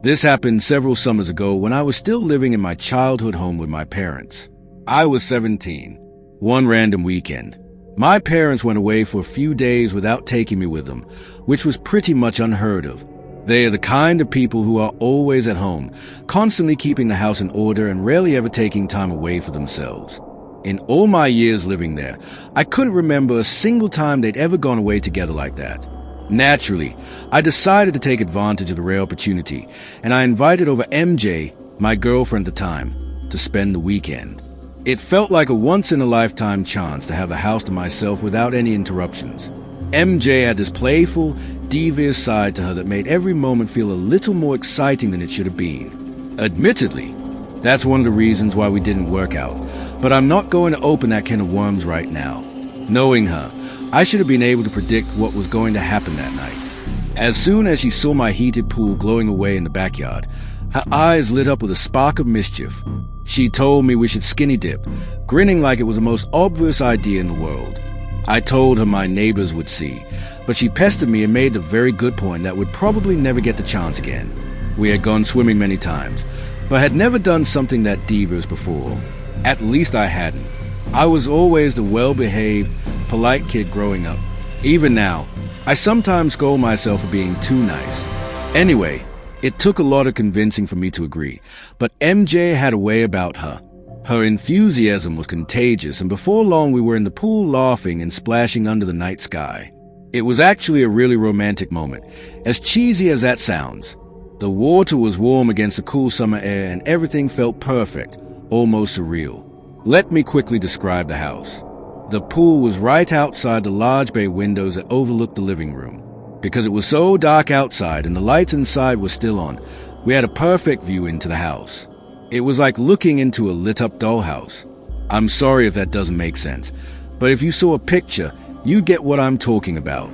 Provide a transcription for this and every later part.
This happened several summers ago when I was still living in my childhood home with my parents. I was 17. One random weekend, my parents went away for a few days without taking me with them, which was pretty much unheard of. They are the kind of people who are always at home, constantly keeping the house in order and rarely ever taking time away for themselves. In all my years living there, I couldn't remember a single time they'd ever gone away together like that. Naturally, I decided to take advantage of the rare opportunity, and I invited over MJ, my girlfriend at the time, to spend the weekend. It felt like a once-in-a-lifetime chance to have the house to myself without any interruptions. MJ had this playful, devious side to her that made every moment feel a little more exciting than it should have been. Admittedly, that's one of the reasons why we didn't work out, but I'm not going to open that can of worms right now. Knowing her, I should have been able to predict what was going to happen that night. As soon as she saw my heated pool glowing away in the backyard, her eyes lit up with a spark of mischief. She told me we should skinny dip, grinning like it was the most obvious idea in the world. I told her my neighbors would see, but she pestered me and made the very good point that we'd probably never get the chance again. We had gone swimming many times, but had never done something that devious before. At least I hadn't. I was always the well-behaved, polite kid growing up. Even now, I sometimes scold myself for being too nice. Anyway, it took a lot of convincing for me to agree, but MJ had a way about her. Her enthusiasm was contagious, and before long we were in the pool laughing and splashing under the night sky. It was actually a really romantic moment, as cheesy as that sounds. The water was warm against the cool summer air and everything felt perfect, almost surreal. Let me quickly describe the house. The pool was right outside the large bay windows that overlooked the living room. Because it was so dark outside and the lights inside were still on, we had a perfect view into the house. It was like looking into a lit-up dollhouse. I'm sorry if that doesn't make sense, but if you saw a picture, you'd get what I'm talking about.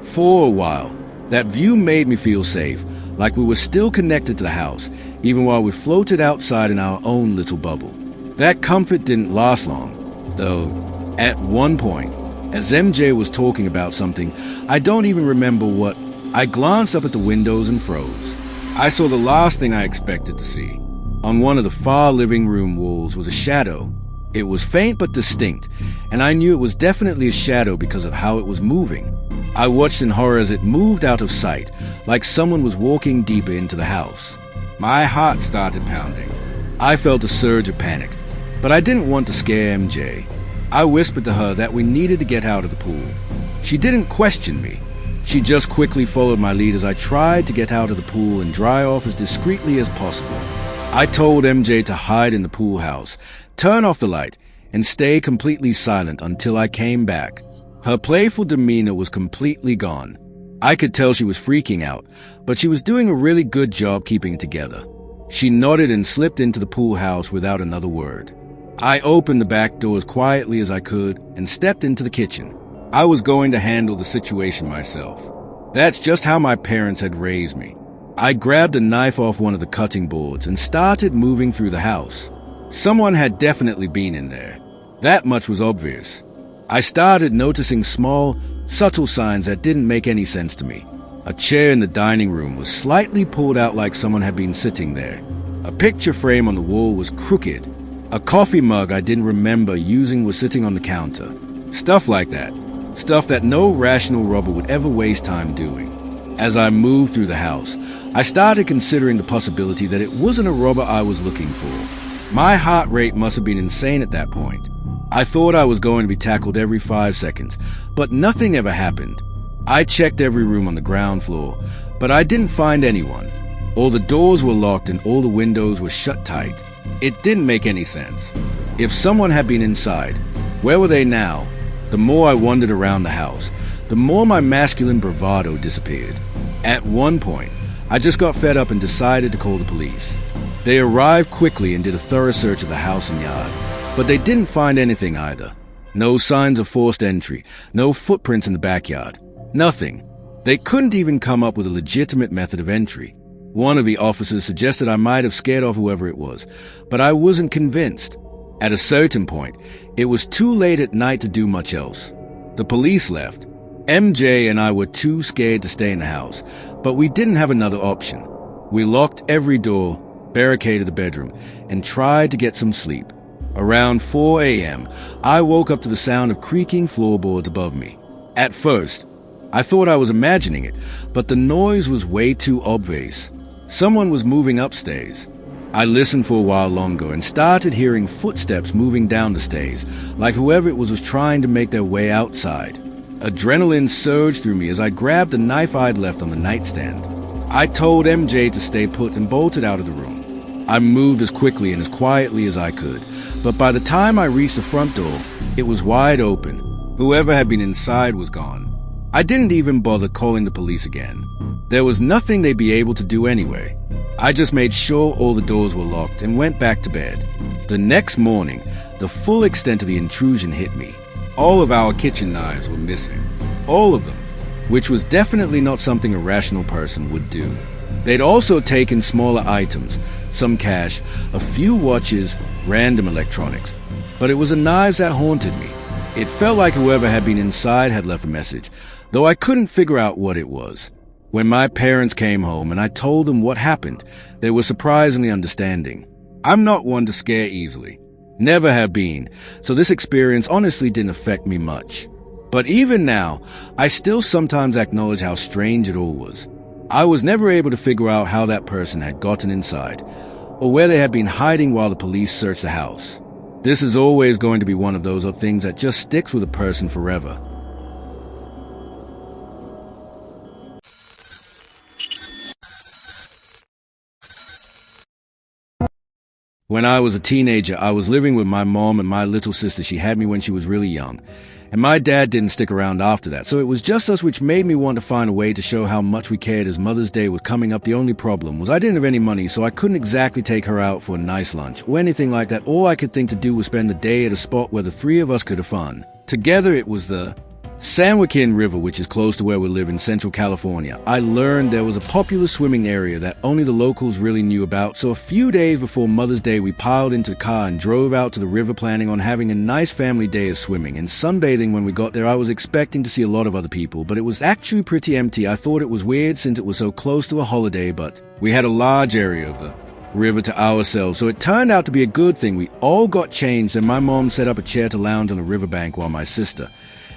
For a while, that view made me feel safe, like we were still connected to the house, even while we floated outside in our own little bubble. That comfort didn't last long, though. At one point, as MJ was talking about something, I don't even remember what, I glanced up at the windows and froze. I saw the last thing I expected to see. On one of the far living room walls was a shadow. It was faint but distinct, and I knew it was definitely a shadow because of how it was moving. I watched in horror as it moved out of sight, like someone was walking deeper into the house. My heart started pounding. I felt a surge of panic, but I didn't want to scare MJ. I whispered to her that we needed to get out of the pool. She didn't question me. She just quickly followed my lead as I tried to get out of the pool and dry off as discreetly as possible. I told MJ to hide in the pool house, turn off the light, and stay completely silent until I came back. Her playful demeanor was completely gone. I could tell she was freaking out, but she was doing a really good job keeping it together. She nodded and slipped into the pool house without another word. I opened the back door as quietly as I could and stepped into the kitchen. I was going to handle the situation myself. That's just how my parents had raised me. I grabbed a knife off one of the cutting boards and started moving through the house. Someone had definitely been in there. That much was obvious. I started noticing small, subtle signs that didn't make any sense to me. A chair in the dining room was slightly pulled out like someone had been sitting there. A picture frame on the wall was crooked. A coffee mug I didn't remember using was sitting on the counter. Stuff like that. Stuff that no rational robber would ever waste time doing. As I moved through the house, I started considering the possibility that it wasn't a robber I was looking for. My heart rate must have been insane at that point. I thought I was going to be tackled every 5 seconds, but nothing ever happened. I checked every room on the ground floor, but I didn't find anyone. All the doors were locked and all the windows were shut tight. It didn't make any sense. If someone had been inside, where were they now? The more I wandered around the house, the more my masculine bravado disappeared. At one point, I just got fed up and decided to call the police. They arrived quickly and did a thorough search of the house and yard, but they didn't find anything either. No signs of forced entry, no footprints in the backyard, nothing. They couldn't even come up with a legitimate method of entry. One of the officers suggested I might have scared off whoever it was, but I wasn't convinced. At a certain point, it was too late at night to do much else. The police left. MJ and I were too scared to stay in the house, but we didn't have another option. We locked every door, barricaded the bedroom, and tried to get some sleep. Around 4 a.m., I woke up to the sound of creaking floorboards above me. At first, I thought I was imagining it, but the noise was way too obvious. Someone was moving upstairs. I listened for a while longer and started hearing footsteps moving down the stairs, like whoever it was trying to make their way outside. Adrenaline surged through me as I grabbed the knife I'd left on the nightstand. I told MJ to stay put and bolted out of the room. I moved as quickly and as quietly as I could, but by the time I reached the front door, it was wide open. Whoever had been inside was gone. I didn't even bother calling the police again. There was nothing they'd be able to do anyway. I just made sure all the doors were locked and went back to bed. The next morning, the full extent of the intrusion hit me. All of our kitchen knives were missing. All of them. Which was definitely not something a rational person would do. They'd also taken smaller items, some cash, a few watches, random electronics. But it was the knives that haunted me. It felt like whoever had been inside had left a message, though I couldn't figure out what it was. When my parents came home and I told them what happened, they were surprisingly understanding. I'm not one to scare easily. Never have been, so this experience honestly didn't affect me much. But even now, I still sometimes acknowledge how strange it all was. I was never able to figure out how that person had gotten inside, or where they had been hiding while the police searched the house. This is always going to be one of those things that just sticks with a person forever. When I was a teenager, I was living with my mom and my little sister. She had me when she was really young. And my dad didn't stick around after that, so it was just us, which made me want to find a way to show how much we cared as Mother's Day was coming up. The only problem was I didn't have any money, so I couldn't exactly take her out for a nice lunch or anything like that. All I could think to do was spend the day at a spot where the three of us could have fun. Together, it was the San Joaquin River, which is close to where we live in Central California. I learned there was a popular swimming area that only the locals really knew about, so a few days before Mother's Day we piled into the car and drove out to the river, planning on having a nice family day of swimming and sunbathing. When we got there, I was expecting to see a lot of other people, but it was actually pretty empty. I thought it was weird since it was so close to a holiday, but we had a large area of the river to ourselves, so it turned out to be a good thing. We all got changed and my mom set up a chair to lounge on the riverbank while my sister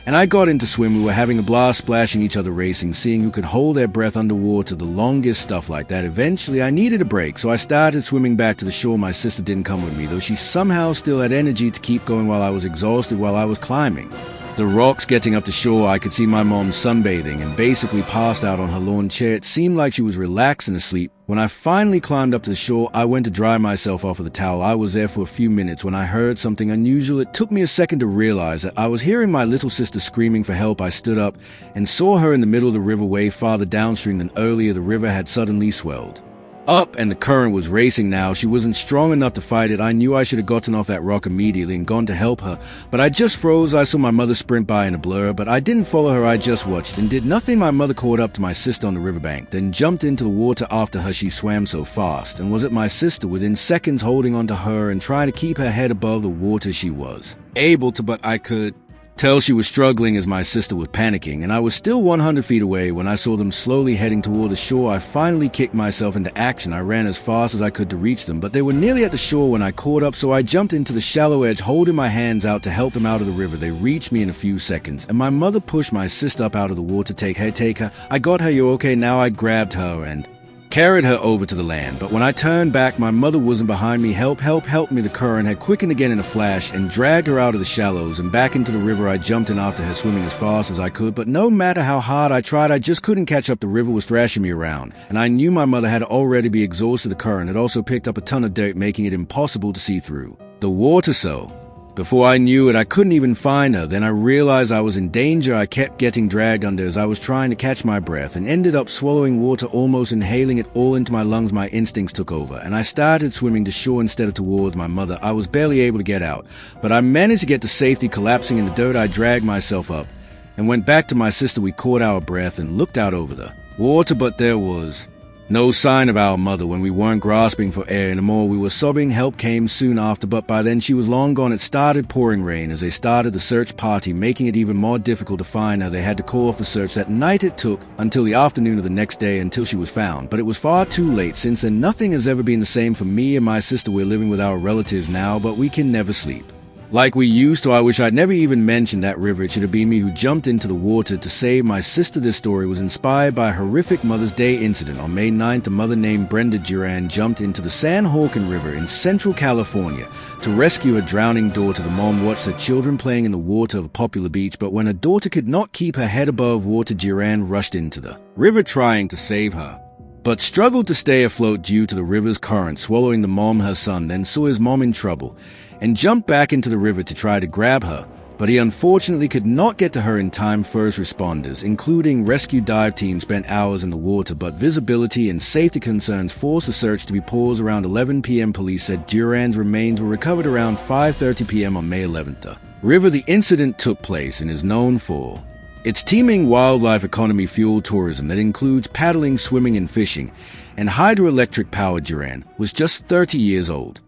and I got into swim. We were having a blast, splashing each other, racing, seeing who could hold their breath underwater, the longest, stuff like that. Eventually, I needed a break, so I started swimming back to the shore. My sister didn't come with me, though she somehow still had energy to keep going while I was exhausted while I was climbing the rocks. Getting up to shore, I could see my mom sunbathing and basically passed out on her lawn chair. It seemed like she was relaxed and asleep. When I finally climbed up to the shore, I went to dry myself off with a towel. I was there for a few minutes when I heard something unusual. It took me a second to realize that I was hearing my little sister screaming for help. I stood up and saw her in the middle of the river, way farther downstream than earlier. The river had suddenly swelled up and the current was racing now. She wasn't strong enough to fight it. I knew I should have gotten off that rock immediately and gone to help her, but I just froze. I saw my mother sprint by in a blur, but I didn't follow her. I just watched and did nothing. My mother caught up to my sister on the riverbank, then jumped into the water after her. She swam so fast and was at my sister within seconds, holding onto her and trying to keep her head above the water. She was able to, but I could tell she was struggling as my sister was panicking, and I was still 100 feet away when I saw them slowly heading toward the shore. I finally kicked myself into action. I ran as fast as I could to reach them, but they were nearly at the shore when I caught up, so I jumped into the shallow edge, holding my hands out to help them out of the river. They reached me in a few seconds, and my mother pushed my sister up out of the water. Take her. I got her. You're okay now? I grabbed her and carried her over to the land, but when I turned back, my mother wasn't behind me. Help me. The current had quickened again in a flash and dragged her out of the shallows and back into the river. I jumped in after her, swimming as fast as I could, but no matter how hard I tried, I just couldn't catch up. The river was thrashing me around, and I knew my mother had already be exhausted. The current had also picked up a ton of dirt, making it impossible to see through the water, so before I knew it, I couldn't even find her. Then I realized I was in danger. I kept getting dragged under as I was trying to catch my breath and ended up swallowing water, almost inhaling it all into my lungs. My instincts took over, and I started swimming to shore instead of towards my mother. I was barely able to get out, but I managed to get to safety. Collapsing in the dirt, I dragged myself up and went back to my sister. We caught our breath and looked out over the water, but there was No sign of our mother. When we weren't grasping for air anymore, we were sobbing. Help came soon after, but by then she was long gone. It started pouring rain as they started the search party, making it even more difficult to find her. They had to call off the search that night. It took until the afternoon of the next day until she was found, but it was far too late. Since then, nothing has ever been the same for me and my sister. We're living with our relatives now, but we can never sleep like we used to. I wish I'd never even mentioned that river. It should have been me who jumped into the water to save my sister. This story was inspired by a horrific Mother's Day incident. On May 9th, a mother named Brenda Duran jumped into the San Joaquin River in Central California to rescue her drowning daughter. The mom watched her children playing in the water of a popular beach, but when her daughter could not keep her head above water, Duran rushed into the river trying to save her, but struggled to stay afloat due to the river's current, swallowing the mom. Her son then saw his mom in trouble and jumped back into the river to try to grab her, but he unfortunately could not get to her in time. First responders, including rescue dive teams, spent hours in the water, but visibility and safety concerns forced the search to be paused. Around 11 p.m., police said Duran's remains were recovered around 5:30 p.m. on May 11th. The river the incident took place and is known for its teeming wildlife economy, fuel tourism that includes paddling, swimming, and fishing, and hydroelectric power. Duran was just 30 years old.